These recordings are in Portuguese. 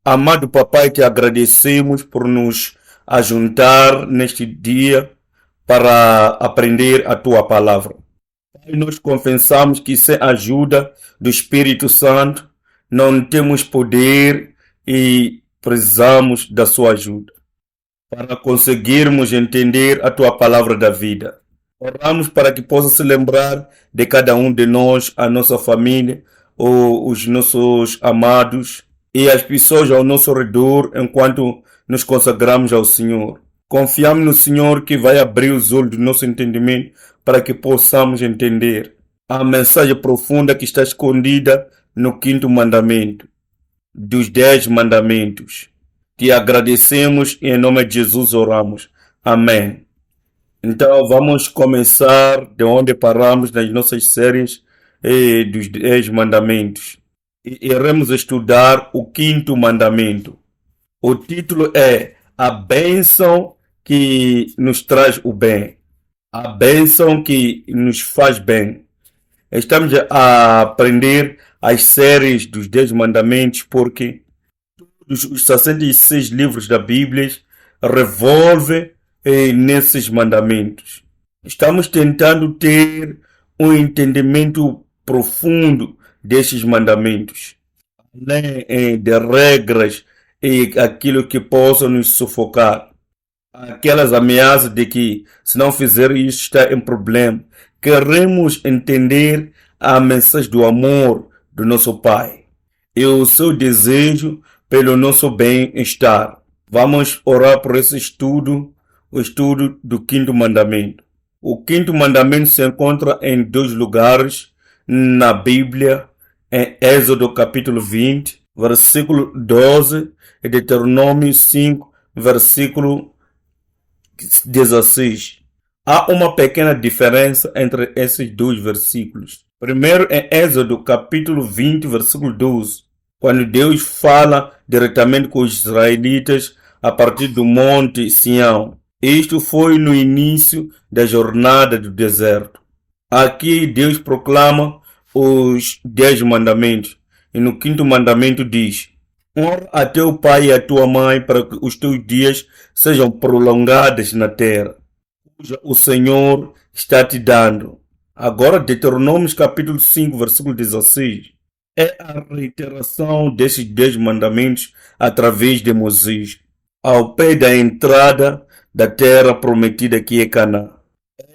Amado Papai, te agradecemos por nos ajuntar neste dia para aprender a tua palavra. Pai, nós confessamos que sem a ajuda do Espírito Santo não temos poder e precisamos da sua ajuda para conseguirmos entender a tua palavra da vida. Oramos para que possa se lembrar de cada um de nós, a nossa família, ou os nossos amados e as pessoas ao nosso redor enquanto nos consagramos ao Senhor. Confiamos no Senhor que vai abrir os olhos do nosso entendimento para que possamos entender a mensagem profunda que está escondida no 5º mandamento, dos 10 mandamentos. Te agradecemos e em nome de Jesus oramos. Amém. Então vamos começar de onde paramos nas nossas séries dos 10 mandamentos. Iremos estudar o 5º mandamento. O título é A Bênção que nos traz o bem. A bênção que nos faz bem. Estamos a aprender as séries dos 10 mandamentos porque todos os 66 livros da Bíblia revolvem nesses mandamentos. Estamos tentando ter um entendimento profundo desses mandamentos, além de regras e aquilo que possa nos sufocar. Aquelas ameaças de que se não fizer isso está em problema. Queremos entender a mensagem do amor do nosso Pai e o seu desejo pelo nosso bem-estar. Vamos orar por esse estudo, o estudo do 5º mandamento. O 5º mandamento se encontra em 2 lugares na Bíblia, em Êxodo capítulo 20, versículo 12, e Deuteronômio 5, versículo 16. Há uma pequena diferença entre esses 2 versículos. Primeiro, em Êxodo capítulo 20, versículo 12, quando Deus fala diretamente com os israelitas a partir do Monte Sião. Isto foi no início da jornada do deserto. Aqui Deus proclama os 10 mandamentos. E no 5º mandamento diz: honra a teu pai e a tua mãe para que os teus dias sejam prolongados na terra, cuja o Senhor está te dando. Agora Deuteronômio capítulo 5, versículo 16. É a reiteração desses 10 mandamentos através de Moisés, ao pé da entrada da terra prometida que é Canaã.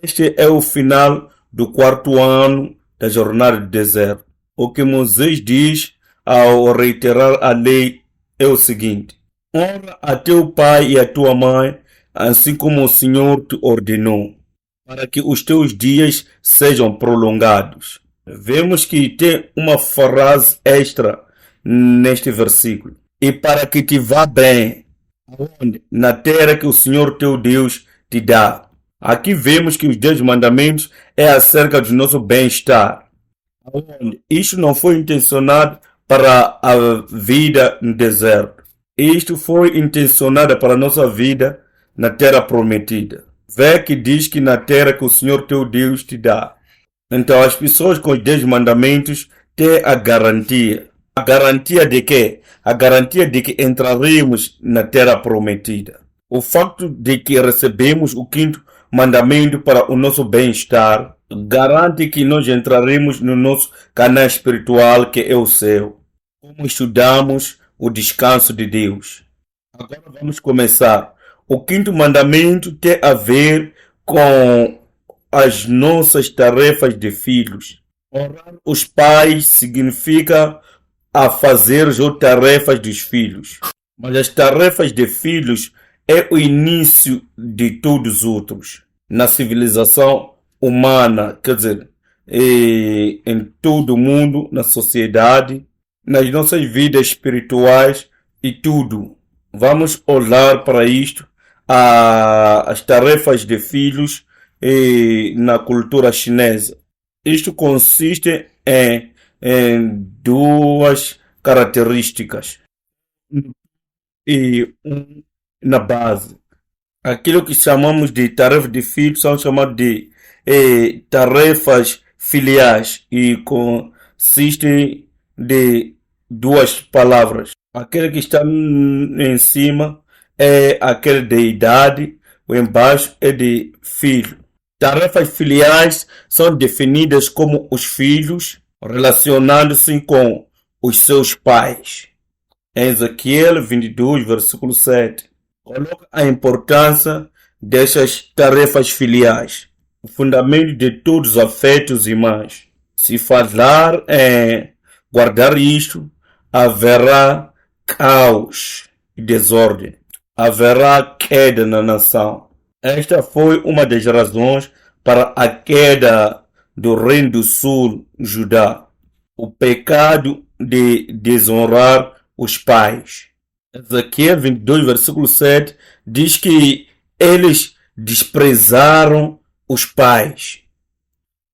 Este é o final do 4º ano da jornada do deserto. O que Moisés diz ao reiterar a lei é o seguinte: honra a teu pai e a tua mãe, assim como o Senhor te ordenou, para que os teus dias sejam prolongados. Vemos que tem uma frase extra neste versículo. E para que te vá bem, onde? Na terra que o Senhor teu Deus te dá. Aqui vemos que os 10 mandamentos é acerca do nosso bem-estar. Isto não foi intencionado para a vida no deserto. Isto foi intencionado para a nossa vida na terra prometida. Vê que diz que na terra que o Senhor teu Deus te dá. Então as pessoas com os 10 mandamentos têm a garantia. A garantia de quê? A garantia de que entraremos na terra prometida. O facto de que recebemos o 5º mandamento para o nosso bem-estar garante que nós entraremos no nosso Canaã espiritual, que é o céu. Como estudamos o descanso de Deus. Agora vamos começar. O 5º mandamento tem a ver com as nossas tarefas de filhos. Honrar os pais significa a fazer as tarefas dos filhos. Mas as tarefas de filhos é o início de todos os outros. Na civilização humana, quer dizer, em todo o mundo, na sociedade, nas nossas vidas espirituais e tudo. Vamos olhar para isto, as tarefas de filhos na cultura chinesa. Isto consiste em 2 características e na base. Aquilo que chamamos de tarefa de filhos são chamadas de tarefas filiais e consistem de 2 palavras. Aquele que está em cima é aquele de idade, o embaixo é de filho. Tarefas filiais são definidas como os filhos relacionando-se com os seus pais. Em Ezequiel 22, versículo 7, coloca a importância destas tarefas filiais, o fundamento de todos os afetos e mais. Se falar em guardar isto, haverá caos e desordem. Haverá queda na nação. Esta foi uma das razões para a queda do reino do sul, Judá. O pecado de desonrar os pais. Ezequiel 22, versículo 7 diz que eles desprezaram os pais.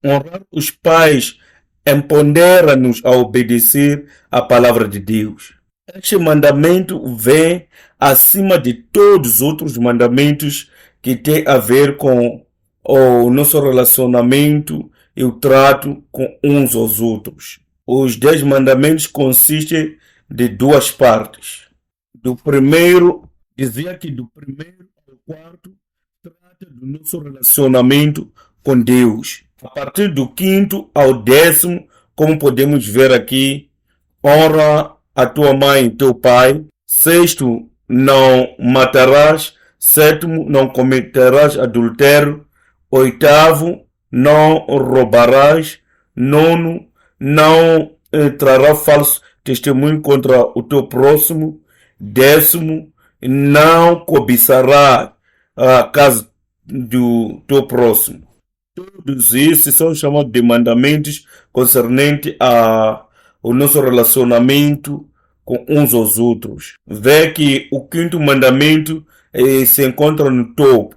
Honrar os pais empodera-nos a obedecer à palavra de Deus. Este mandamento vem acima de todos os outros mandamentos que têm a ver com o nosso relacionamento e o trato com uns aos outros. Os 10 mandamentos consistem de duas partes. Do primeiro, dizia que do primeiro ao quarto trata do nosso relacionamento com Deus. A partir do quinto ao 10º, como podemos ver aqui, honra a tua mãe e teu pai. Sexto, não matarás. Sétimo, não cometerás adultério. Oitavo, não roubarás. Nono, não trará falso testemunho contra o teu próximo. 10º, não cobiçará a casa do teu próximo. Todos esses são chamados de mandamentos concernentes ao nosso relacionamento com uns aos outros. Vê que o quinto mandamento se encontra no topo.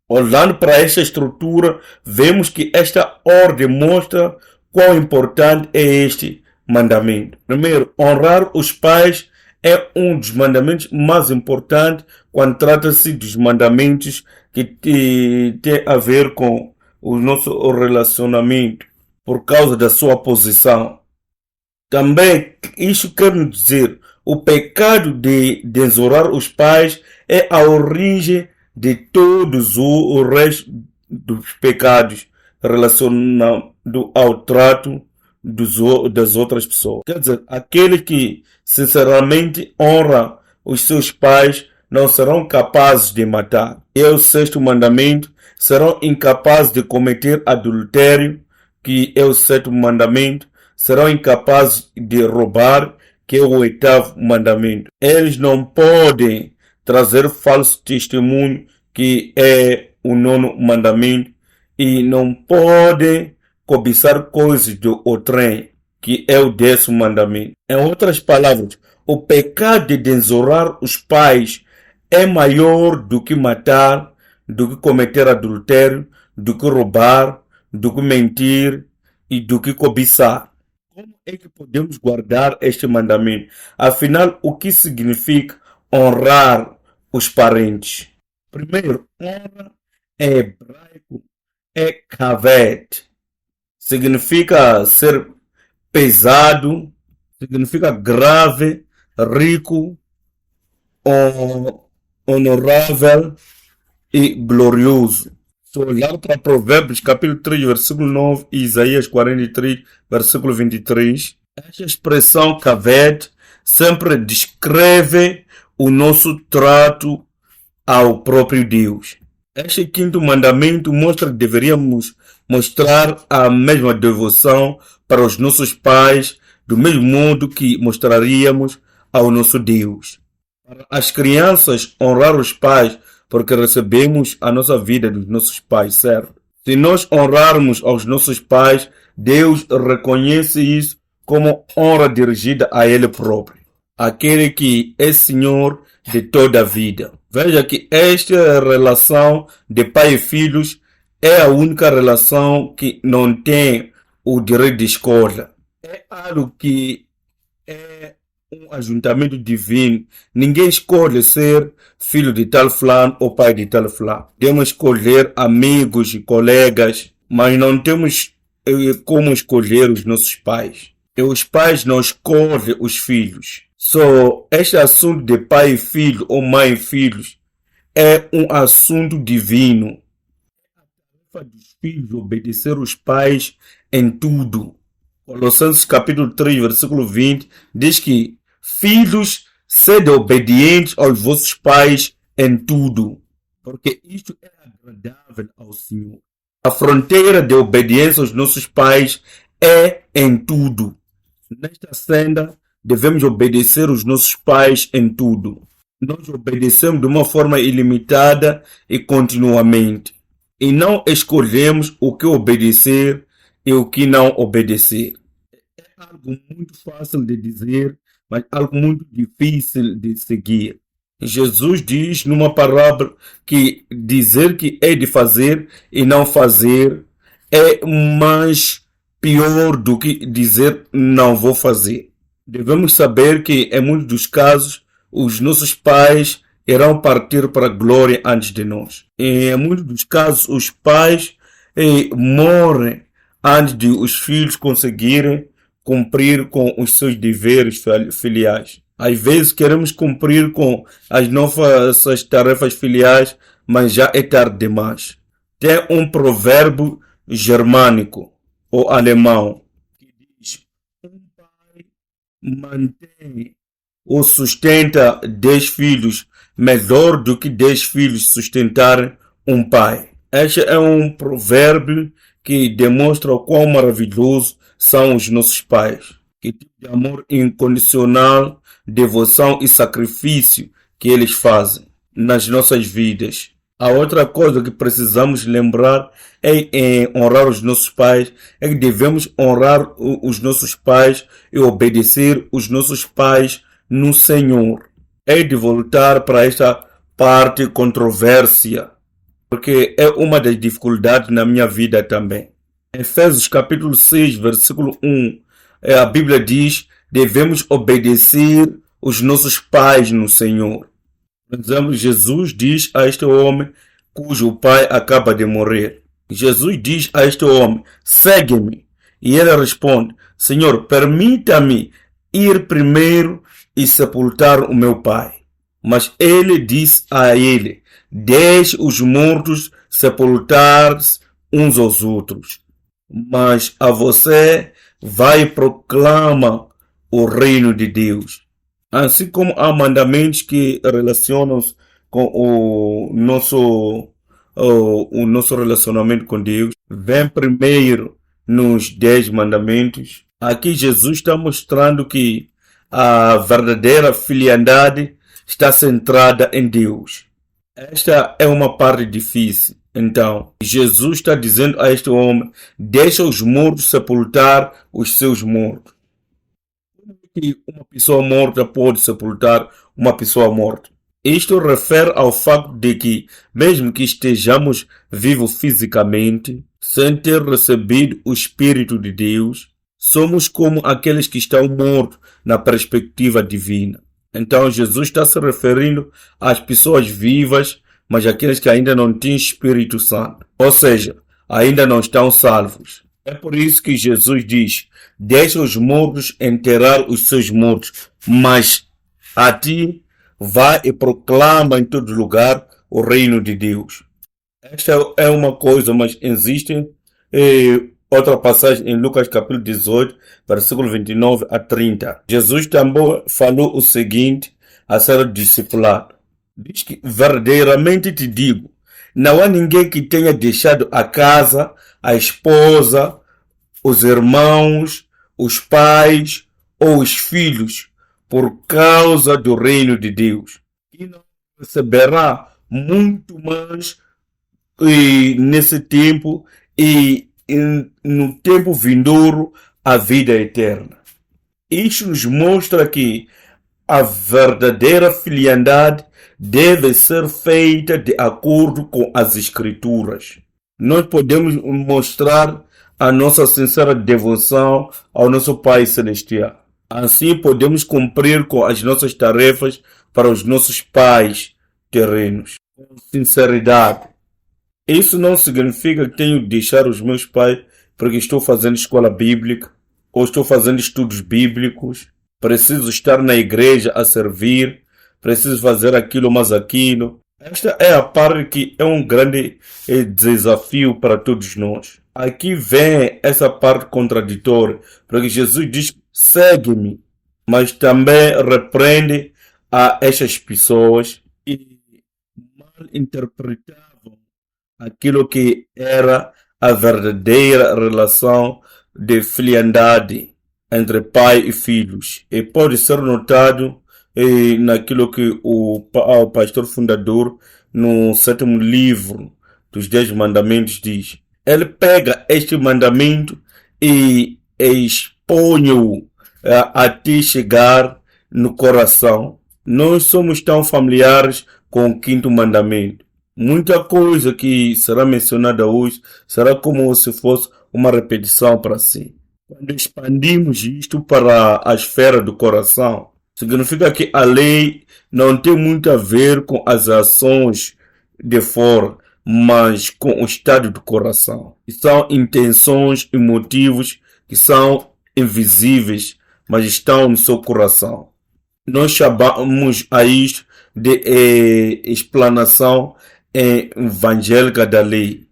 Olhando para esta estrutura, vemos que esta ordem mostra quão importante é este mandamento. Primeiro, honrar os pais é um dos mandamentos mais importantes quando trata-se dos mandamentos que tem a ver com o nosso relacionamento por causa da sua posição. Também, isso quer dizer, o pecado de desonrar os pais é a origem de todos o resto dos pecados relacionados ao trato das outras pessoas. Quer dizer, aquele que sinceramente honra os seus pais não serão capazes de matar. E o sexto mandamento, serão incapazes de cometer adultério, que é o sétimo mandamento, serão incapazes de roubar, que é o oitavo mandamento. Eles não podem trazer falso testemunho, que é o nono mandamento, e não podem cobiçar coisas do outrem, que é o 10º mandamento. Em outras palavras, o pecado de desonrar os pais é maior do que matar, do que cometer adultério, do que roubar, do que mentir e do que cobiçar. Como é que podemos guardar este mandamento? Afinal, o que significa honrar os parentes? Primeiro, honra em hebraico é kaved. Significa ser pesado, significa grave, rico, honorável e glorioso. Se olhar para Provérbios capítulo 3, versículo 9 e Isaías 43, versículo 23, esta expressão kaved sempre descreve o nosso trato ao próprio Deus. Este quinto mandamento mostra que deveríamos mostrar a mesma devoção para os nossos pais, do mesmo modo que mostraríamos ao nosso Deus. Para as crianças, honrar os pais, porque recebemos a nossa vida dos nossos pais, certo? Se nós honrarmos aos nossos pais, Deus reconhece isso como honra dirigida a Ele próprio, aquele que é Senhor de toda a vida. Veja que esta relação de pai e filhos é a única relação que não tem o direito de escolha. É algo que é um ajuntamento divino. Ninguém escolhe ser filho de tal fulano ou pai de tal fulano. Temos escolher amigos e colegas, mas não temos como escolher os nossos pais. E os pais não escolhem os filhos. Só este assunto de pai e filho ou mãe e filhos é um assunto divino. A tarefa dos filhos obedecer os pais em tudo. Colossenses capítulo 3, versículo 20 diz que filhos, sede obedientes aos vossos pais em tudo, porque isto é agradável ao Senhor. A fronteira de obediência aos nossos pais é em tudo. Nesta senda, devemos obedecer os nossos pais em tudo. Nós obedecemos de uma forma ilimitada e continuamente. E não escolhemos o que obedecer e o que não obedecer. É algo muito fácil de dizer, mas algo muito difícil de seguir. Jesus diz numa parábola que dizer que é de fazer e não fazer é mais pior do que dizer não vou fazer. Devemos saber que em muitos dos casos os nossos pais irão partir para a glória antes de nós. E em muitos dos casos os pais morrem antes de os filhos conseguirem cumprir com os seus deveres filiais. Às vezes queremos cumprir com as nossas tarefas filiais, mas já é tarde demais. Tem um provérbio germânico ou alemão que diz: um pai mantém ou sustenta 10 filhos melhor do que 10 filhos sustentarem um pai. Este é um provérbio que demonstra o quão maravilhoso são os nossos pais. Que tipo de amor incondicional, devoção e sacrifício que eles fazem nas nossas vidas. A outra coisa que precisamos lembrar em honrar os nossos pais é que devemos honrar os nossos pais e obedecer os nossos pais no Senhor. É de voltar para esta parte controvérsia, porque é uma das dificuldades na minha vida também. Efésios capítulo 6, versículo 1, a Bíblia diz: devemos obedecer os nossos pais no Senhor. Por exemplo, Jesus diz a este homem cujo pai acaba de morrer. Jesus diz a este homem: segue-me. E ele responde: Senhor, permita-me ir primeiro e sepultar o meu pai. Mas ele disse a ele: deixe os mortos sepultar-se uns aos outros. Mas a você vai e proclama o reino de Deus. Assim como há mandamentos que relacionam-se com o nosso relacionamento com Deus, vem primeiro nos 10 mandamentos. Aqui Jesus está mostrando que a verdadeira filiandade está centrada em Deus. Esta é uma parte difícil. Então, Jesus está dizendo a este homem: deixa os mortos sepultar os seus mortos. Como é que uma pessoa morta pode sepultar uma pessoa morta? Isto refere ao facto de que, mesmo que estejamos vivos fisicamente, sem ter recebido o Espírito de Deus, somos como aqueles que estão mortos na perspectiva divina. Então, Jesus está se referindo às pessoas vivas, mas aqueles que ainda não têm Espírito Santo. Ou seja, ainda não estão salvos. É por isso que Jesus diz: deixa os mortos enterrar os seus mortos, mas a ti vai e proclama em todo lugar o reino de Deus. Esta é uma coisa, mas existe outra passagem em Lucas capítulo 18, versículo 29 a 30. Jesus também falou o seguinte a ser discipulado. Diz que verdadeiramente te digo, não há ninguém que tenha deixado a casa, a esposa, os irmãos, os pais ou os filhos por causa do reino de Deus, e não receberá muito mais nesse tempo e no tempo vindouro a vida eterna. Isto nos mostra que a verdadeira filiandade deve ser feita de acordo com as Escrituras. Nós podemos mostrar a nossa sincera devoção ao nosso Pai Celestial. Assim podemos cumprir com as nossas tarefas para os nossos pais terrenos, com sinceridade. Isso não significa que tenho de deixar os meus pais porque estou fazendo escola bíblica, ou estou fazendo estudos bíblicos, preciso estar na igreja a servir, preciso fazer aquilo mais aquilo. Esta é a parte que é um grande desafio para todos nós. Aqui vem essa parte contraditória, porque Jesus diz, segue-me, mas também repreende a estas pessoas que mal interpretavam aquilo que era a verdadeira relação de filiandade entre pai e filhos. E pode ser notado naquilo que o pastor fundador, no 7º livro dos 10 mandamentos, diz. Ele pega este mandamento e expõe-o até chegar no coração. Nós somos tão familiares com o 5º mandamento. Muita coisa que será mencionada hoje será como se fosse uma repetição para si. Quando expandimos isto para a esfera do coração, significa que a lei não tem muito a ver com as ações de fora, mas com o estado do coração. E são intenções e motivos que são invisíveis, mas estão no seu coração. Nós chamamos a isto de explanação evangélica da lei.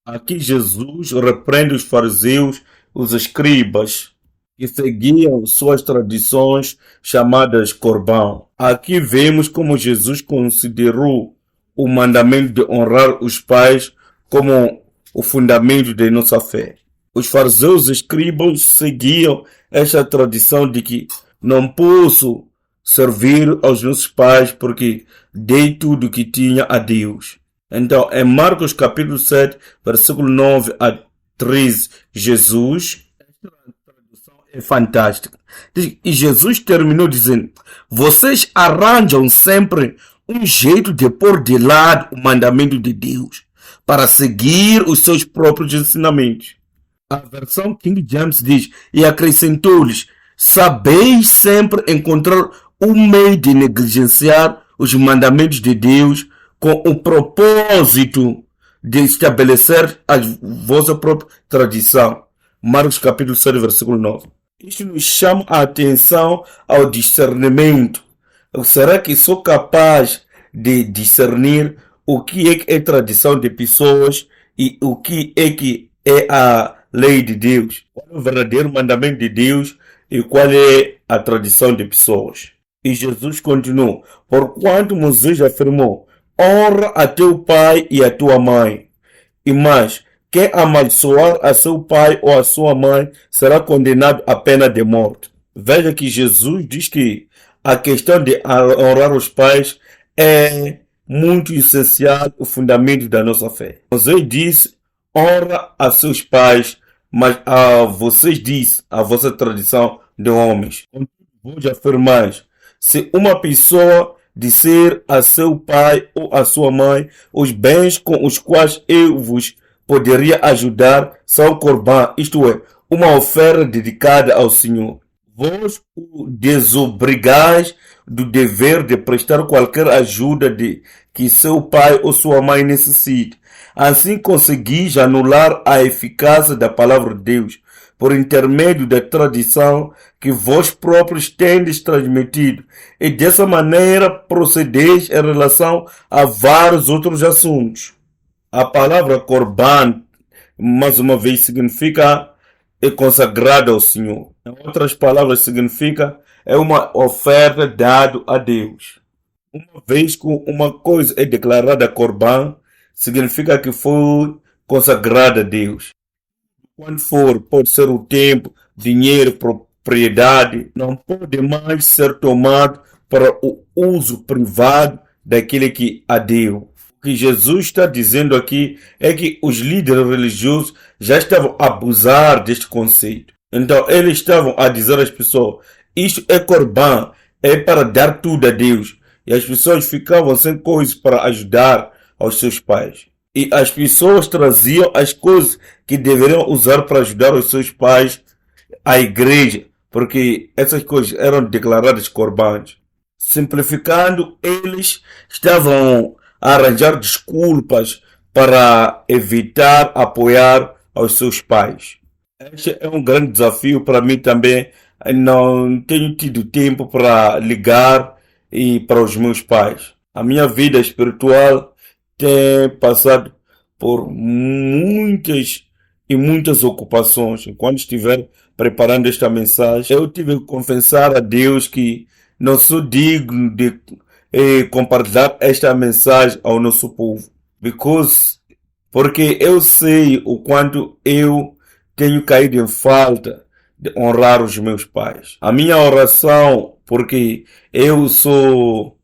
Aqui Jesus repreende os fariseus, os escribas, que seguiam suas tradições chamadas corbão. Aqui vemos como Jesus considerou o mandamento de honrar os pais como o fundamento de nossa fé. Os fariseus e escribas seguiam esta tradição de que não posso servir aos nossos pais porque dei tudo o que tinha a Deus. Então, em Marcos capítulo 7, versículo 9 a 13, Jesus, esta tradução é fantástica. E Jesus terminou dizendo, vocês arranjam sempre um jeito de pôr de lado o mandamento de Deus para seguir os seus próprios ensinamentos. A versão King James diz, e acrescentou-lhes, sabeis sempre encontrar um meio de negligenciar os mandamentos de Deus com o propósito de estabelecer a vossa própria tradição. Marcos capítulo 7, versículo 9. Isto nos chama a atenção ao discernimento. Será que sou capaz de discernir o que é tradição de pessoas e o que é a lei de Deus? Qual é o verdadeiro mandamento de Deus e qual é a tradição de pessoas? E Jesus continuou, porquanto Moisés afirmou, honra a teu pai e a tua mãe. E mais, quem amaldiçoar a seu pai ou a sua mãe será condenado à pena de morte. Veja que Jesus diz que a questão de honrar os pais é muito essencial, o fundamento da nossa fé. Moisés disse, honra a seus pais, mas a vocês diz a vossa tradição de homens. Vou afirmar, se uma pessoa disser a seu pai ou a sua mãe, os bens com os quais eu vos poderia ajudar são corbã, isto é, uma oferta dedicada ao Senhor. Vós o desobrigais do dever de prestar qualquer ajuda de que seu pai ou sua mãe necessite. Assim conseguis anular a eficácia da palavra de Deus, por intermédio da tradição que vós próprios tendes transmitido, e dessa maneira procedeis em relação a vários outros assuntos. A palavra Corban, mais uma vez, significa é consagrada ao Senhor. Em outras palavras, significa é uma oferta dada a Deus. Uma vez que uma coisa é declarada Corban, significa que foi consagrada a Deus. Quando for, pode ser o tempo, dinheiro, propriedade, não pode mais ser tomado para o uso privado daquele que a deu. O que Jesus está dizendo aqui é que os líderes religiosos já estavam a abusar deste conceito. Então, eles estavam a dizer às pessoas, isto é Corban, é para dar tudo a Deus. E as pessoas ficavam sem coisas para ajudar aos seus pais. E as pessoas traziam as coisas que deveriam usar para ajudar os seus pais à igreja, porque essas coisas eram declaradas corbãs. Simplificando, eles estavam a arranjar desculpas para evitar apoiar aos seus pais. Este é um grande desafio para mim também. Não tenho tido tempo para ligar e para os meus pais. A minha vida espiritual tem passado por muitas ocupações. Enquanto estiver preparando esta mensagem, eu tive que confessar a Deus que não sou digno de compartilhar esta mensagem ao nosso povo. Porque eu sei o quanto eu tenho caído em falta de honrar os meus pais. A minha oração, porque eu sou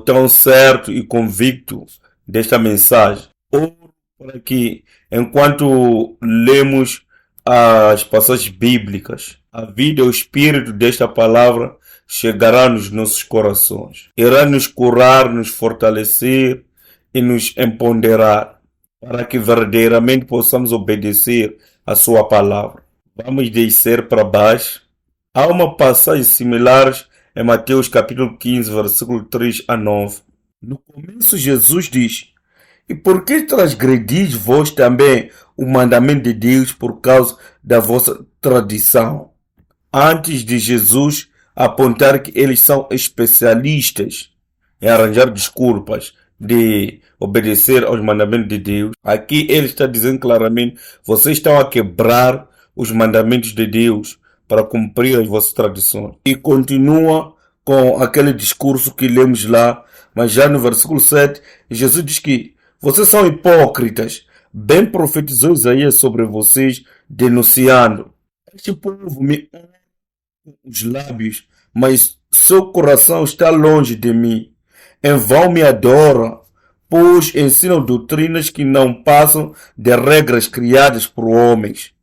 tão certo e convicto desta mensagem, oro para que, enquanto lemos as passagens bíblicas, a vida e o espírito desta palavra chegará nos nossos corações. Irá nos curar, nos fortalecer e nos empoderar para que verdadeiramente possamos obedecer a sua palavra. Vamos descer para baixo. Há uma passagem similar em Mateus capítulo 15, versículo 3 a 9. No começo Jesus diz: "E por que transgredis vós também o mandamento de Deus por causa da vossa tradição?" Antes de Jesus apontar que eles são especialistas em arranjar desculpas de obedecer aos mandamentos de Deus, aqui ele está dizendo claramente: vocês estão a quebrar os mandamentos de Deus para cumprir as vossas tradições. E continua com aquele discurso que lemos lá, mas já no versículo 7, Jesus diz que vocês são hipócritas. Bem profetizou Isaías sobre vocês, denunciando: este povo me honra com os lábios, mas seu coração está longe de mim. Em vão me adoram, pois ensinam doutrinas que não passam de regras criadas por homens.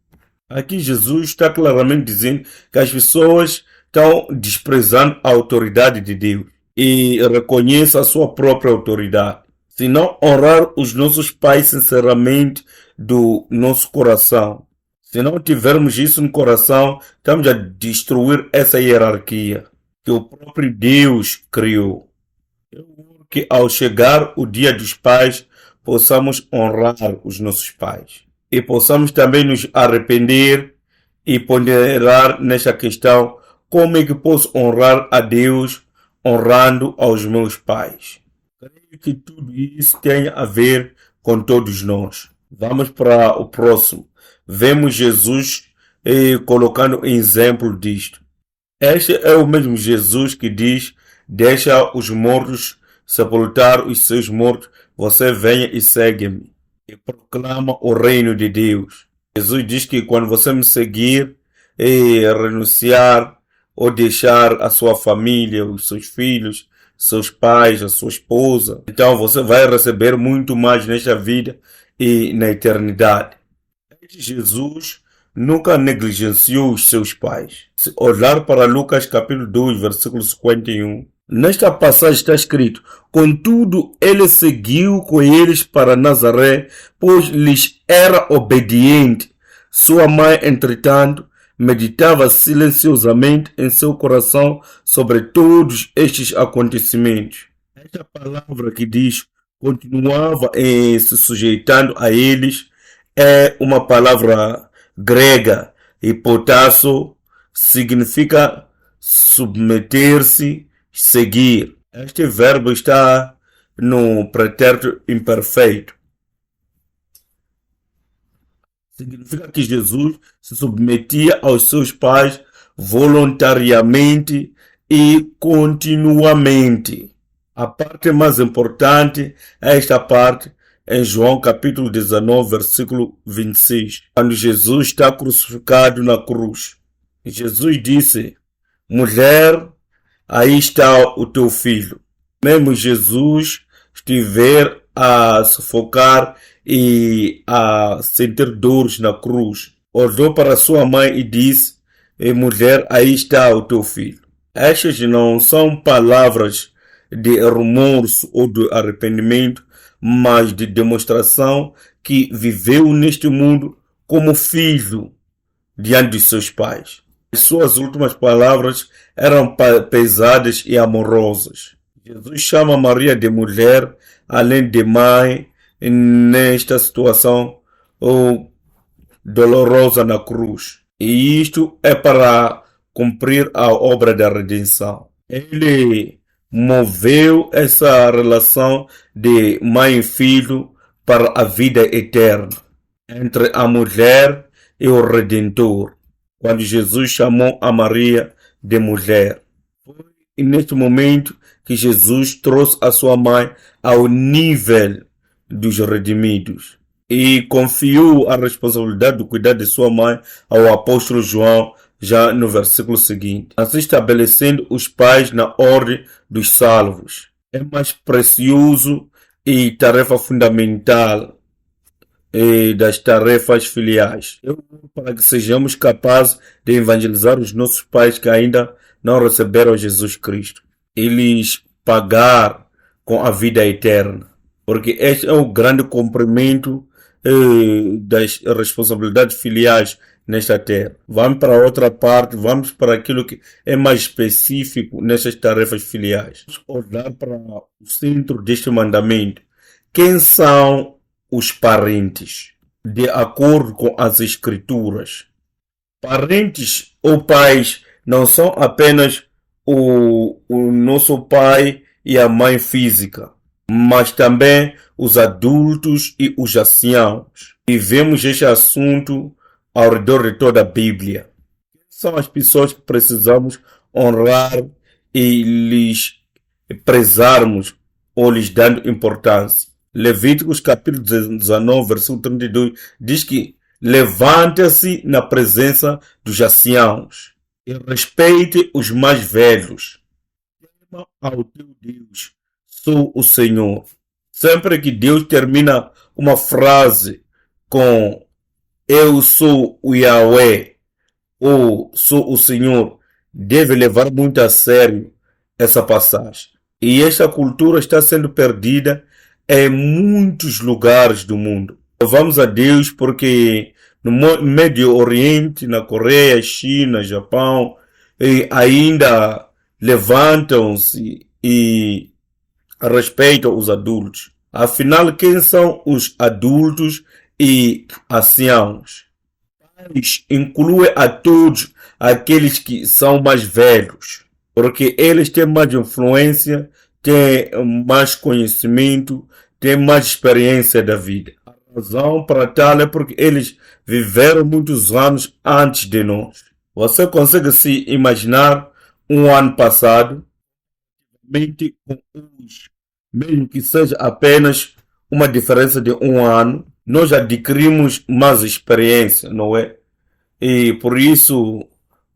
Aqui Jesus está claramente dizendo que as pessoas estão desprezando a autoridade de Deus e reconhecem a sua própria autoridade. Se não honrar os nossos pais sinceramente do nosso coração, se não tivermos isso no coração, estamos a destruir essa hierarquia que o próprio Deus criou. Que ao chegar o dia dos pais, possamos honrar os nossos pais e possamos também nos arrepender e ponderar nesta questão: como é que posso honrar a Deus honrando aos meus pais? Creio que tudo isso tem a ver com todos nós. Vamos para o próximo. Vemos Jesus colocando exemplo disto. Este é o mesmo Jesus que diz: deixa os mortos sepultar os seus mortos, você venha e segue-me. E proclama o reino de Deus. Jesus diz que quando você me seguir e renunciar ou deixar a sua família, os seus filhos, seus pais, a sua esposa, então você vai receber muito mais nesta vida e na eternidade. Jesus nunca negligenciou os seus pais. Se olhar para Lucas capítulo 2, versículo 51, nesta passagem está escrito: contudo, ele seguiu com eles para Nazaré, pois lhes era obediente. Sua mãe, entretanto, meditava silenciosamente em seu coração sobre todos estes acontecimentos. Esta palavra que diz continuava se sujeitando a eles é uma palavra grega, e potasso significa submeter-se, seguir. Este verbo está no pretérito imperfeito. Significa que Jesus se submetia aos seus pais voluntariamente e continuamente. A parte mais importante é esta parte em João capítulo 19, versículo 26, quando Jesus está crucificado na cruz. Jesus disse: mulher, aí está o teu filho. Mesmo Jesus estiver a sufocar e a sentir dores na cruz, olhou para sua mãe e disse: mulher, aí está o teu filho. Estas não são palavras de remorso ou de arrependimento, mas de demonstração que viveu neste mundo como filho diante de seus pais. As suas últimas palavras eram pesadas e amorosas. Jesus chama Maria de mulher, além de mãe, nesta situação, dolorosa na cruz. E isto é para cumprir a obra da redenção. Ele moveu essa relação de mãe e filho para a vida eterna entre a mulher e o Redentor, quando Jesus chamou a Maria de mulher. Foi neste momento que Jesus trouxe a sua mãe ao nível dos redimidos e confiou a responsabilidade de cuidar de sua mãe ao apóstolo João, já no versículo seguinte, assim estabelecendo os pais na ordem dos salvos. É mais precioso e tarefa fundamental das tarefas filiais. Para que sejamos capazes de evangelizar os nossos pais que ainda não receberam Jesus Cristo. Eles pagar com a vida eterna. Porque este é o grande cumprimento das responsabilidades filiais nesta terra. Vamos para outra parte, vamos para aquilo que é mais específico nessas tarefas filiais. Vamos olhar para o centro deste mandamento. Quem são os parentes? De acordo com as escrituras, parentes ou pais não são apenas o nosso pai e a mãe física, mas também os adultos e os anciãos. E vemos este assunto ao redor de toda a Bíblia. São as pessoas que precisamos honrar e lhes prezarmos ou lhes dando importância. Levíticos capítulo 19, versículo 32 diz que levanta-se na presença dos anciãos e respeite os mais velhos. Tema ao teu Deus, sou o Senhor. Sempre que Deus termina uma frase com eu sou o Yahweh ou sou o Senhor, deve levar muito a sério essa passagem. E esta cultura está sendo perdida em muitos lugares do mundo. Louvamos a Deus porque no Médio Oriente, na Coreia, China, Japão, ainda levantam-se e respeitam os adultos. Afinal, quem são os adultos e anciãos? Inclui a todos aqueles que são mais velhos, porque eles têm mais influência, têm mais conhecimento, têm mais experiência da vida. A razão para tal é porque eles viveram muitos anos antes de nós. Você consegue se imaginar um ano passado, com hoje, mesmo que seja apenas uma diferença de um ano, nós adquirimos mais experiência, não é? E por isso,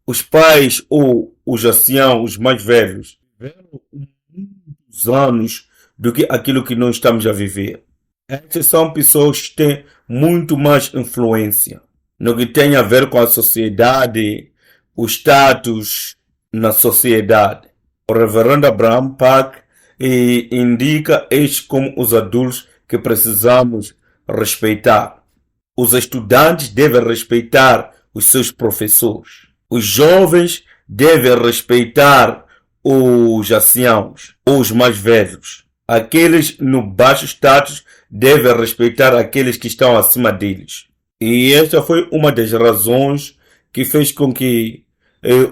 os pais ou os anciãos, os mais velhos, viveram muitos anos do que aquilo que nós estamos a viver. Essas são pessoas que têm muito mais influência no que tem a ver com a sociedade, o status na sociedade. O reverendo Abraham Pack indica estes como os adultos que precisamos respeitar. Os estudantes devem respeitar os seus professores. Os jovens devem respeitar os anciãos, os mais velhos. Aqueles no baixo status devem respeitar aqueles que estão acima deles. E esta foi uma das razões que fez com que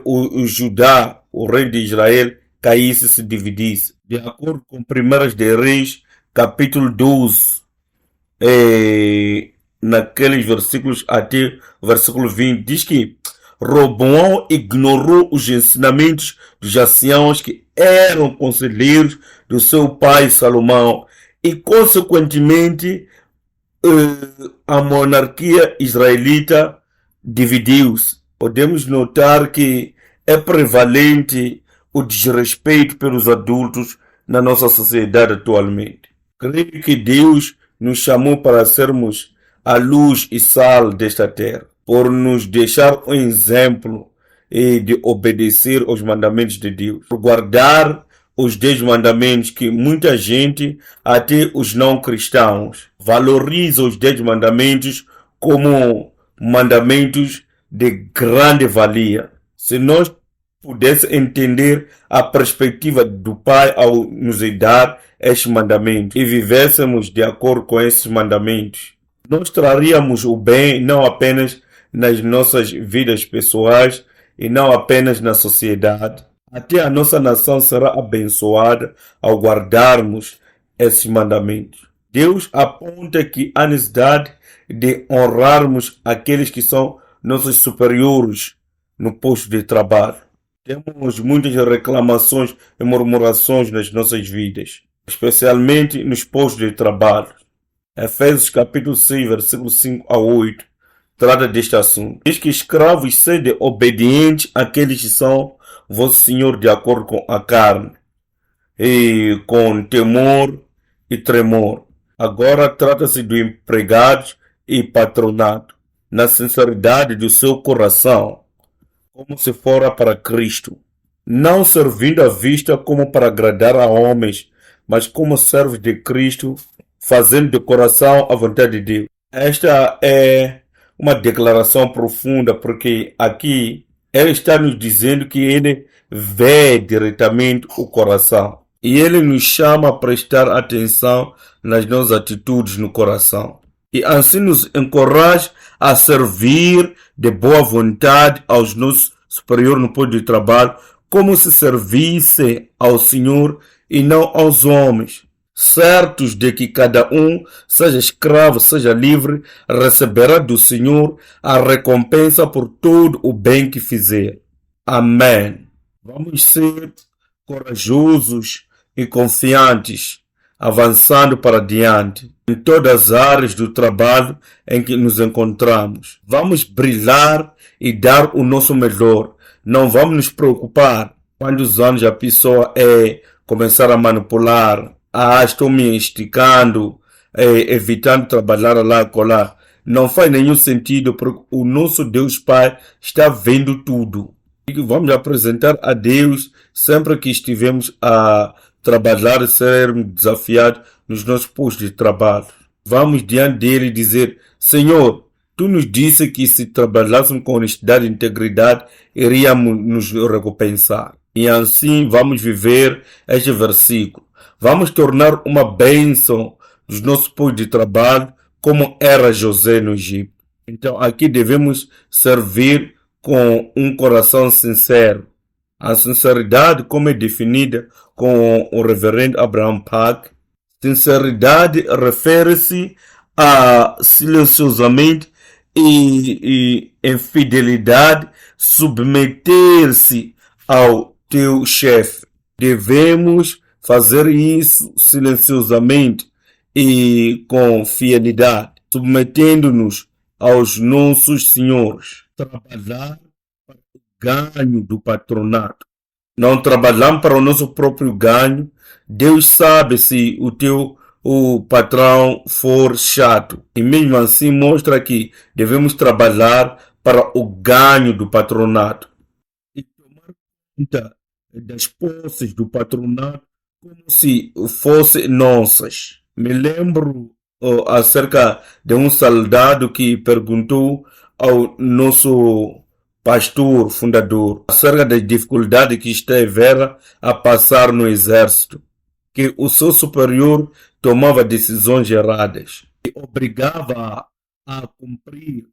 o Judá, o rei de Israel, caísse e se dividisse. De acordo com 1 de Reis, capítulo 12, naqueles versículos até o versículo 20, diz que Roboão ignorou os ensinamentos dos anciãos que eram conselheiros do seu pai Salomão e, consequentemente, a monarquia israelita dividiu-se. Podemos notar que é prevalente o desrespeito pelos adultos na nossa sociedade atualmente. Creio que Deus nos chamou para sermos a luz e sal desta terra, por nos deixar um exemplo de obedecer aos mandamentos de Deus, por guardar os 10 mandamentos que muita gente, até os não cristãos, valoriza os 10 mandamentos como mandamentos de grande valia. Se nós pudéssemos entender a perspectiva do Pai ao nos dar estes mandamentos e vivêssemos de acordo com esses mandamentos, Nós traríamos o bem não apenas nas nossas vidas pessoais e não apenas na sociedade. Até a nossa nação será abençoada ao guardarmos esses mandamentos. Deus aponta que há necessidade de honrarmos aqueles que são nossos superiores no posto de trabalho. Temos muitas reclamações e murmurações nas nossas vidas, especialmente nos postos de trabalho. Efésios capítulo 6, versículo 5 a 8, trata deste assunto. Diz que escravos sede obedientes àqueles que são vosso Senhor de acordo com a carne, e com temor e tremor. Agora trata-se do empregado e patronato, na sinceridade do seu coração, como se fora para Cristo, não servindo à vista como para agradar a homens, mas como servos de Cristo, fazendo de coração a vontade de Deus. Esta é uma declaração profunda, porque aqui ele está nos dizendo que ele vê diretamente o coração. E ele nos chama a prestar atenção nas nossas atitudes no coração. E assim nos encoraja a servir de boa vontade aos nossos superiores no posto de trabalho, como se servisse ao Senhor e não aos homens, certos de que cada um, seja escravo, seja livre, receberá do Senhor a recompensa por todo o bem que fizer. Amém. Vamos ser corajosos e confiantes, avançando para diante em todas as áreas do trabalho em que nos encontramos. Vamos brilhar e dar o nosso melhor. Não vamos nos preocupar quantos anos a pessoa começar a manipular. Estou me esticando, evitando trabalhar lá e colar. Não faz nenhum sentido, porque o nosso Deus Pai está vendo tudo. E vamos apresentar a Deus sempre que estivermos a trabalhar e sermos desafiados nos nossos postos de trabalho. Vamos diante dele dizer: Senhor, tu nos disse que se trabalhássemos com honestidade e integridade, iríamos nos recompensar. E assim vamos viver este versículo. Vamos tornar uma bênção dos nossos postos de trabalho, como era José no Egito. Então aqui devemos servir com um coração sincero. A sinceridade, como é definida com o reverendo Abraham Pack, sinceridade refere-se a silenciosamente e em fidelidade submeter-se ao teu chefe. Devemos fazer isso silenciosamente e com fidelidade, submetendo-nos aos nossos senhores. Trabalhar para o ganho do patronato. Não trabalhamos para o nosso próprio ganho. Deus sabe se o patrão for chato. E mesmo assim mostra que devemos trabalhar para o ganho do patronato. E tomar conta das posses do patronato como se fossem nossas. Me lembro acerca de um soldado que perguntou ao nosso pastor fundador acerca da dificuldade que esteve a passar no exército, que o seu superior tomava decisões erradas e obrigava a cumprir,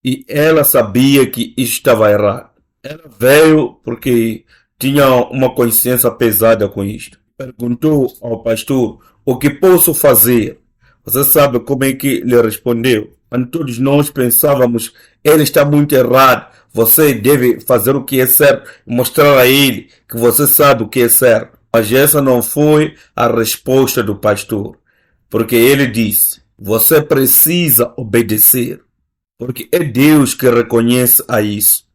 e ela sabia que isso estava errado. Ela veio porque tinha uma consciência pesada com isto. Perguntou ao pastor: o que posso fazer? Você sabe como é que ele respondeu? Quando todos nós pensávamos: ele está muito errado, você deve fazer o que é certo, mostrar a ele que você sabe o que é certo. Mas essa não foi a resposta do pastor, porque ele disse: você precisa obedecer, porque é Deus que reconhece a isso.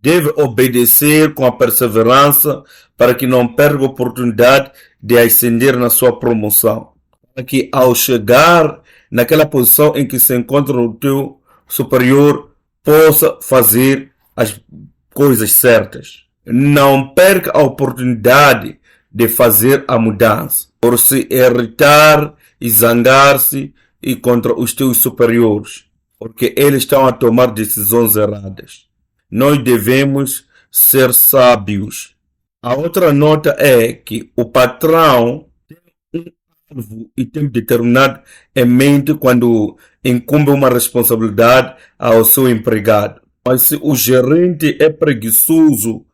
Deve obedecer com a perseverança para que não perca a oportunidade de ascender na sua promoção. Para que ao chegar naquela posição em que se encontra o teu superior, possa fazer as coisas certas. Não perca a oportunidade de fazer a mudança, por se irritar e zangar-se e contra os teus superiores, porque eles estão a tomar decisões erradas. Nós devemos ser sábios. A outra nota é que o patrão tem um salvo e tempo determinado em mente quando incumbe uma responsabilidade ao seu empregado. Mas se o gerente é preguiçoso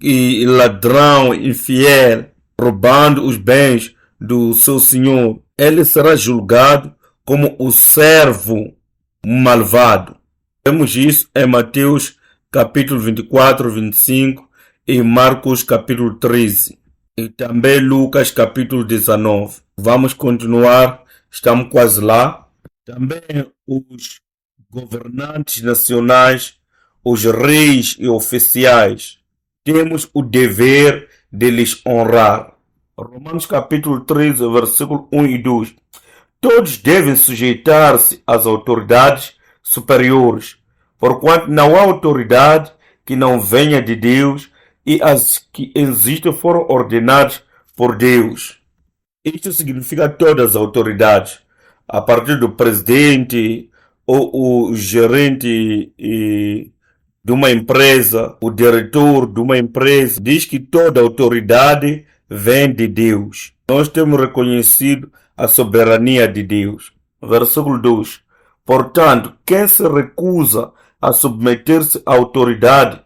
e ladrão, infiel, roubando os bens do seu senhor, ele será julgado como o servo malvado. Vemos isso em Mateus capítulo 24, 25 e Marcos capítulo 13 e também Lucas capítulo 19. Vamos continuar, estamos quase lá. Também os governantes nacionais, os reis e oficiais, temos o dever de lhes honrar. Romanos capítulo 13, versículo 1 e 2. Todos devem sujeitar-se às autoridades superiores, porquanto não há autoridade que não venha de Deus, e as que existem foram ordenadas por Deus. Isto significa todas as autoridades, a partir do presidente ou o gerente de uma empresa, o diretor de uma empresa, diz que toda autoridade vem de Deus. Nós temos reconhecido a soberania de Deus. Versículo 2. Portanto, quem se recusa a submeter-se à autoridade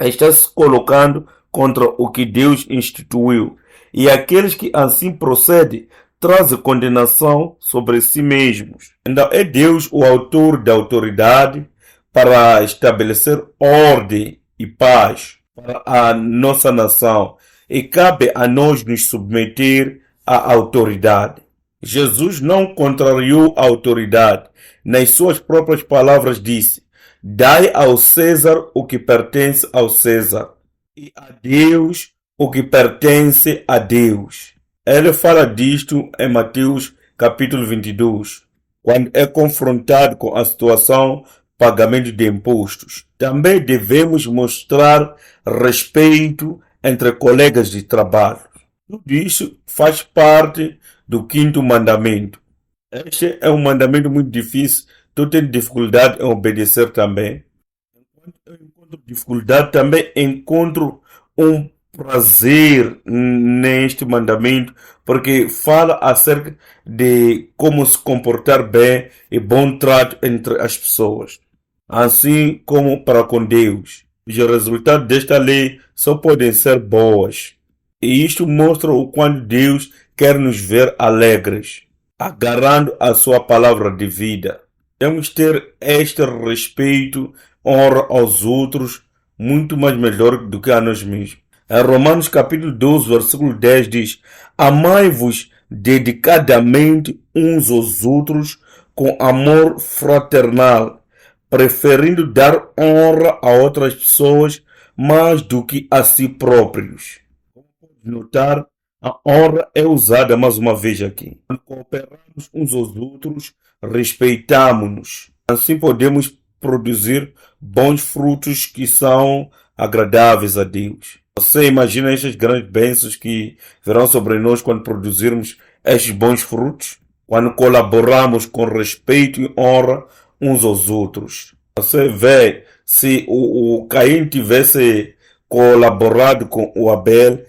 está se colocando contra o que Deus instituiu, e aqueles que assim procedem trazem condenação sobre si mesmos. Então é Deus o autor da autoridade para estabelecer ordem e paz para a nossa nação, e cabe a nós nos submeter à autoridade. Jesus não contrariou a autoridade. Nas suas próprias palavras disse: dai ao César o que pertence ao César, e a Deus o que pertence a Deus. Ele fala disto em Mateus capítulo 22, quando é confrontado com a situação pagamento de impostos. Também devemos mostrar respeito entre colegas de trabalho. Tudo isso faz parte do quinto mandamento. Este é um mandamento muito difícil. Tu tens dificuldade em obedecer também. Enquanto eu encontro dificuldade, também encontro um prazer neste mandamento, porque fala acerca de como se comportar bem e bom trato entre as pessoas, assim como para com Deus. Os resultados desta lei só podem ser boas. E isto mostra o quanto Deus quer nos ver alegres, agarrando a sua palavra de vida. Temos ter este respeito, honra aos outros, muito mais melhor do que a nós mesmos. Em Romanos capítulo 12, versículo 10 diz: amai-vos dedicadamente uns aos outros com amor fraternal, preferindo dar honra a outras pessoas mais do que a si próprios. Como pode notar, a honra é usada mais uma vez aqui. Quando cooperamos uns aos outros, respeitamos-nos. Assim podemos produzir bons frutos que são agradáveis a Deus. Você imagina estas grandes bênçãos que virão sobre nós quando produzirmos estes bons frutos? Quando colaboramos com respeito e honra uns aos outros. Você vê, se o Caim tivesse colaborado com o Abel,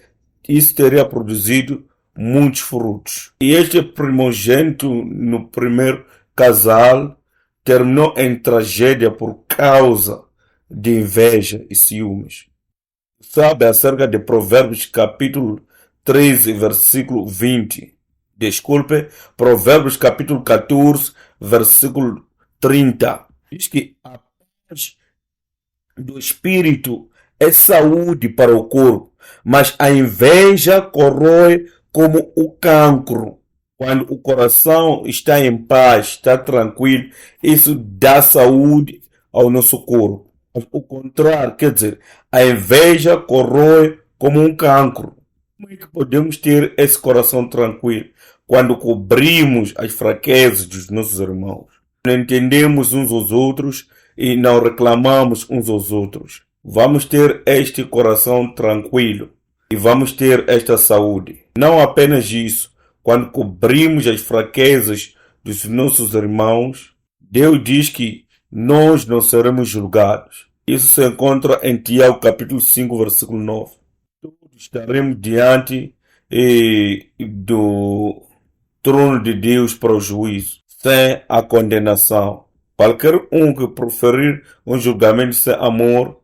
isso teria produzido muitos frutos. E este primogênito no primeiro casal terminou em tragédia por causa de inveja e ciúmes. Sabe acerca de Provérbios capítulo 13, versículo 20. Desculpe, Provérbios capítulo 14, versículo 30. Diz que a paz do espírito é saúde para o corpo, mas a inveja corrói como o cancro. Quando o coração está em paz, está tranquilo, isso dá saúde ao nosso corpo. O contrário, quer dizer, a inveja corrói como um cancro. Como é que podemos ter esse coração tranquilo quando cobrimos as fraquezas dos nossos irmãos? Não entendemos uns aos outros e não reclamamos uns aos outros. Vamos ter este coração tranquilo e vamos ter esta saúde. Não apenas isso, quando cobrimos as fraquezas dos nossos irmãos, Deus diz que nós não seremos julgados. Isso se encontra em Tiago capítulo 5, versículo 9. Todos estaremos diante do trono de Deus para o juízo, sem a condenação. Qualquer um que proferir um julgamento sem amor,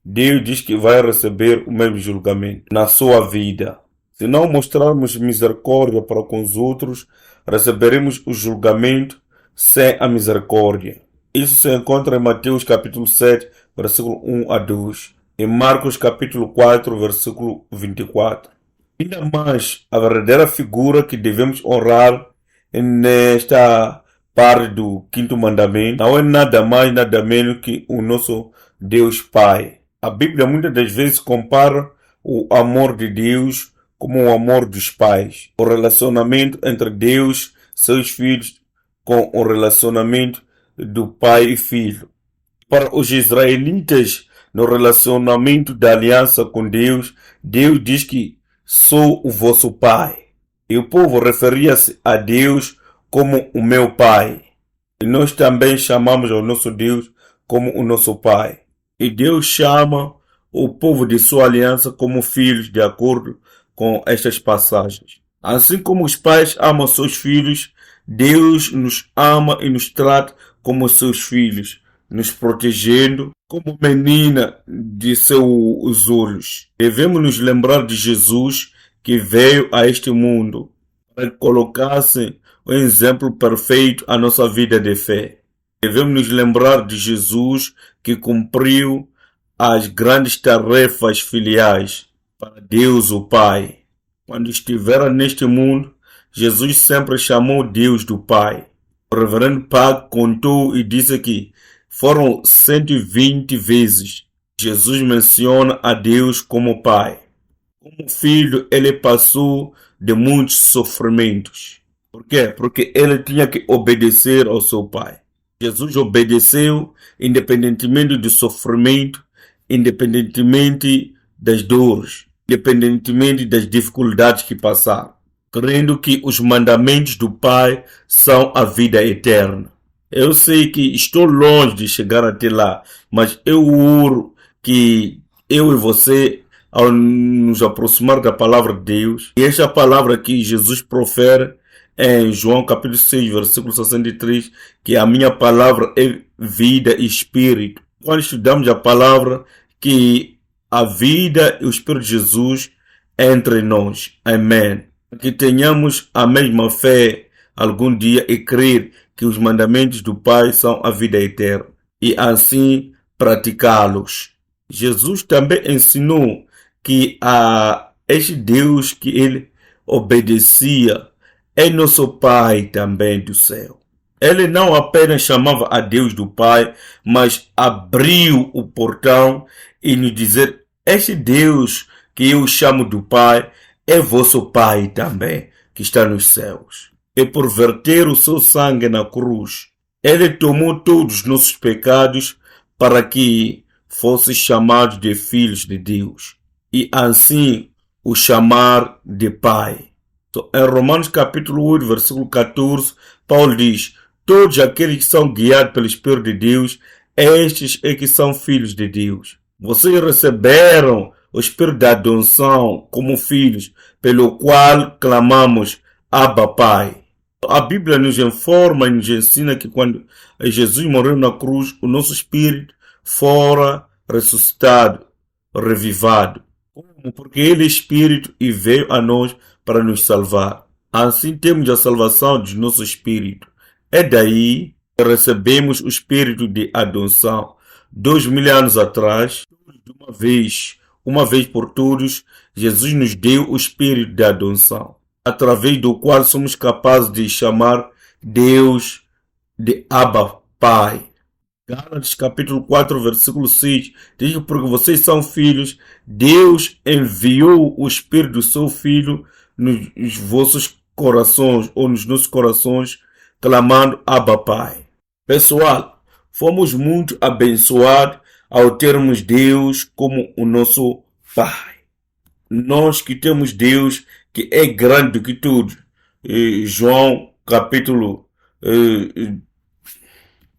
Deus diz que vai receber o mesmo julgamento na sua vida. Se não mostrarmos misericórdia para com os outros, receberemos o julgamento sem a misericórdia. Isso se encontra em Mateus capítulo 7, versículo 1 a 2, em Marcos capítulo 4, versículo 24. Ainda mais, a verdadeira figura que devemos honrar nesta parte do quinto mandamento não é nada mais, nada menos que o nosso Deus Pai. A Bíblia muitas das vezes compara o amor de Deus como o amor dos pais. O relacionamento entre Deus e seus filhos com o relacionamento do pai e filho. Para os israelitas, no relacionamento da aliança com Deus, Deus diz que sou o vosso pai. E o povo referia-se a Deus como o meu pai. E nós também chamamos ao nosso Deus como o nosso pai. E Deus chama o povo de sua aliança como filhos, de acordo com estas passagens. Assim como os pais amam seus filhos, Deus nos ama e nos trata como seus filhos, nos protegendo como menina de seus olhos. Devemos nos lembrar de Jesus, que veio a este mundo para que colocasse um exemplo perfeito à nossa vida de fé. Devemos nos lembrar de Jesus, que cumpriu as grandes tarefas filiais para Deus o Pai. Quando estivera neste mundo, Jesus sempre chamou Deus do Pai. O reverendo Pag contou e disse que foram 120 vezes Jesus menciona a Deus como Pai. Como filho, ele passou de muitos sofrimentos. Por quê? Porque ele tinha que obedecer ao seu Pai. Jesus obedeceu independentemente do sofrimento, independentemente das dores, independentemente das dificuldades que passaram, crendo que os mandamentos do Pai são a vida eterna. Eu sei que estou longe de chegar até lá, mas eu oro que eu e você, ao nos aproximar da palavra de Deus, e esta palavra que Jesus profere em João capítulo 6, versículo 63, que a minha palavra é vida e espírito. Quando estudamos a palavra, que a vida e o Espírito de Jesus é entre nós. Amém. Que tenhamos a mesma fé algum dia e crer que os mandamentos do Pai são a vida eterna e assim praticá-los. Jesus também ensinou que a este Deus que ele obedecia é nosso Pai também do céu. Ele não apenas chamava a Deus do Pai, mas abriu o portão e nos dizer: este Deus que eu chamo do Pai é vosso Pai também, que está nos céus. E por verter o seu sangue na cruz, ele tomou todos os nossos pecados para que fossem chamados de filhos de Deus e assim o chamar de Pai. Então, em Romanos capítulo 8, versículo 14, Paulo diz: todos aqueles que são guiados pelo Espírito de Deus, estes é que são filhos de Deus. Vocês receberam o Espírito da adoção como filhos, pelo qual clamamos Abba Pai. A Bíblia nos informa e nos ensina que quando Jesus morreu na cruz, o nosso espírito fora ressuscitado, revivado. Como? Porque ele é espírito e veio a nós para nos salvar. Assim temos a salvação de nosso espírito. É daí que recebemos o espírito de adoção. 2000 anos atrás, de uma vez por todos, Jesus nos deu o espírito de adoção, através do qual somos capazes de chamar Deus de Abba Pai. Gálatas capítulo 4, versículo 6, diz que porque vocês são filhos, Deus enviou o Espírito do seu Filho nos vossos corações, ou nos nossos corações, clamando Abba Pai. Pessoal, fomos muito abençoados ao termos Deus como o nosso Pai. Nós que temos Deus que é grande do que tudo. João capítulo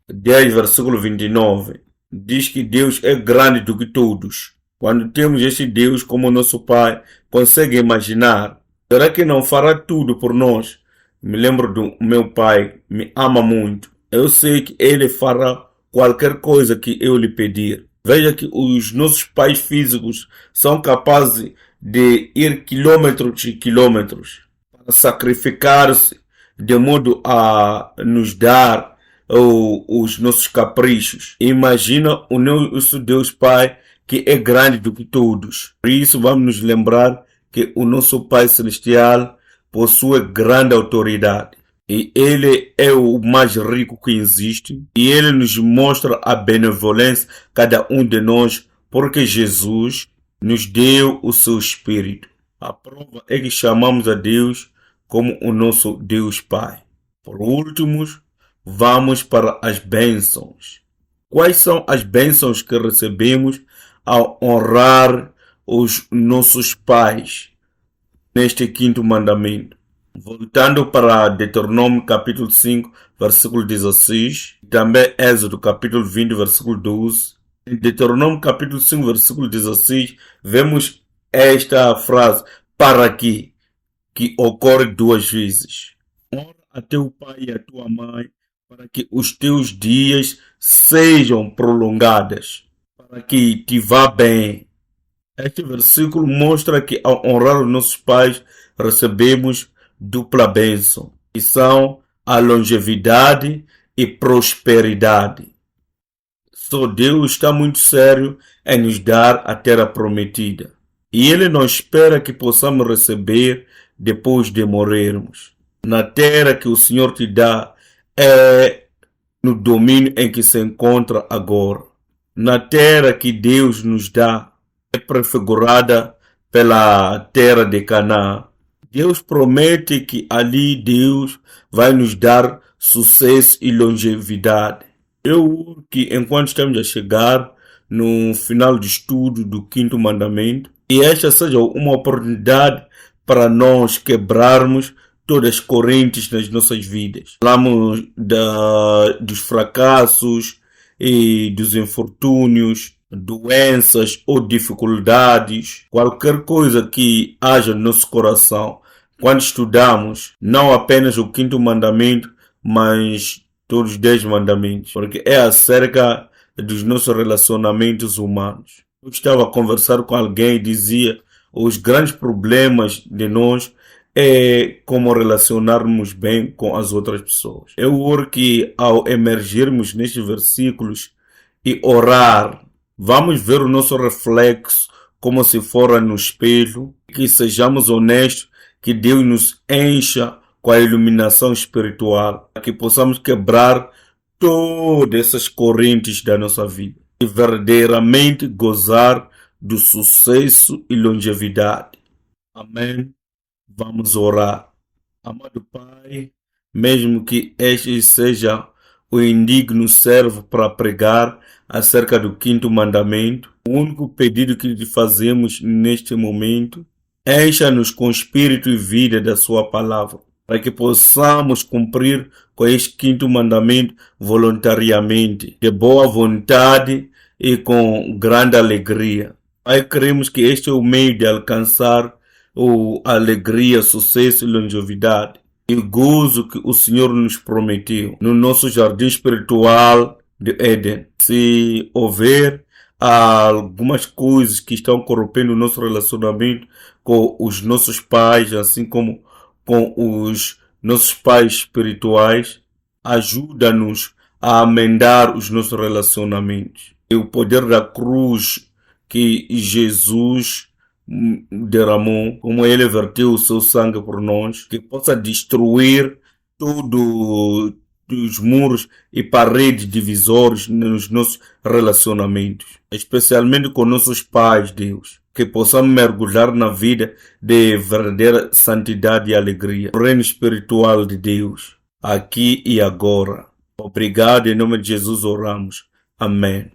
10, versículo 29, diz que Deus é grande do que todos. Quando temos este Deus como nosso Pai, consegue imaginar, será que não fará tudo por nós? Me lembro do meu pai, me ama muito. Eu sei que ele fará qualquer coisa que eu lhe pedir. Veja que os nossos pais físicos são capazes de ir quilômetros e quilômetros para sacrificar-se de modo a nos dar os nossos caprichos. Imagina o nosso Deus Pai, que é grande do que todos. Por isso vamos nos lembrar que o nosso Pai Celestial possui grande autoridade. E ele é o mais rico que existe. E ele nos mostra a benevolência, cada um de nós, porque Jesus nos deu o seu Espírito. A prova é que chamamos a Deus como o nosso Deus Pai. Por último, vamos para as bênçãos. Quais são as bênçãos que recebemos ao honrar os nossos pais neste quinto mandamento? Voltando para Deuteronômio capítulo 5, versículo 16, também Êxodo capítulo 20, versículo 12. Em Deuteronômio capítulo 5, versículo 16, vemos esta frase, para que ocorre duas vezes. Honra a teu pai e a tua mãe, para que os teus dias sejam prolongados, para que te vá bem. Este versículo mostra que ao honrar os nossos pais, recebemos dupla bênção, que são a longevidade e prosperidade. Só Deus está muito sério em nos dar a terra prometida. E Ele não espera que possamos receber depois de morrermos. Na terra que o Senhor te dá é no domínio em que se encontra agora. Na terra que Deus nos dá é prefigurada pela terra de Canaã. Deus promete que ali Deus vai nos dar sucesso e longevidade. Eu que enquanto estamos a chegar no final do estudo do quinto mandamento, e esta seja uma oportunidade para nós quebrarmos todas as correntes nas nossas vidas. Falamos dos fracassos e dos infortúnios, doenças ou dificuldades, qualquer coisa que haja no nosso coração. Quando estudamos não apenas o quinto mandamento, mas todos os 10 mandamentos, porque é acerca dos nossos relacionamentos humanos. Eu estava a conversar com alguém e dizia os grandes problemas de nós é como relacionarmos bem com as outras pessoas. Eu oro que ao emergirmos nestes versículos e orar, vamos ver o nosso reflexo como se fora no espelho, que sejamos honestos, que Deus nos encha com a iluminação espiritual, que possamos quebrar todas essas correntes da nossa vida e verdadeiramente gozar do sucesso e longevidade. Amém. Vamos orar. Amado Pai, mesmo que este seja o indigno servo para pregar acerca do quinto mandamento, o único pedido que lhe fazemos neste momento, encha-nos com espírito e vida da sua palavra, para que possamos cumprir com este quinto mandamento voluntariamente, de boa vontade e com grande alegria. Pai, cremos que este é o meio de alcançar a alegria, sucesso e longevidade e gozo que o Senhor nos prometeu no nosso jardim espiritual de Éden. Se houver algumas coisas que estão corrompendo o nosso relacionamento com os nossos pais, assim como com os nossos pais espirituais, ajuda-nos a amendar os nossos relacionamentos. E o poder da cruz que Jesus derramou, como ele verteu o seu sangue por nós, que possa destruir todos os muros e paredes divisórios nos nossos relacionamentos, especialmente com nossos pais, Deus, que possamos mergulhar na vida de verdadeira santidade e alegria, o reino espiritual de Deus, aqui e agora. Obrigado, em nome de Jesus oramos. Amém.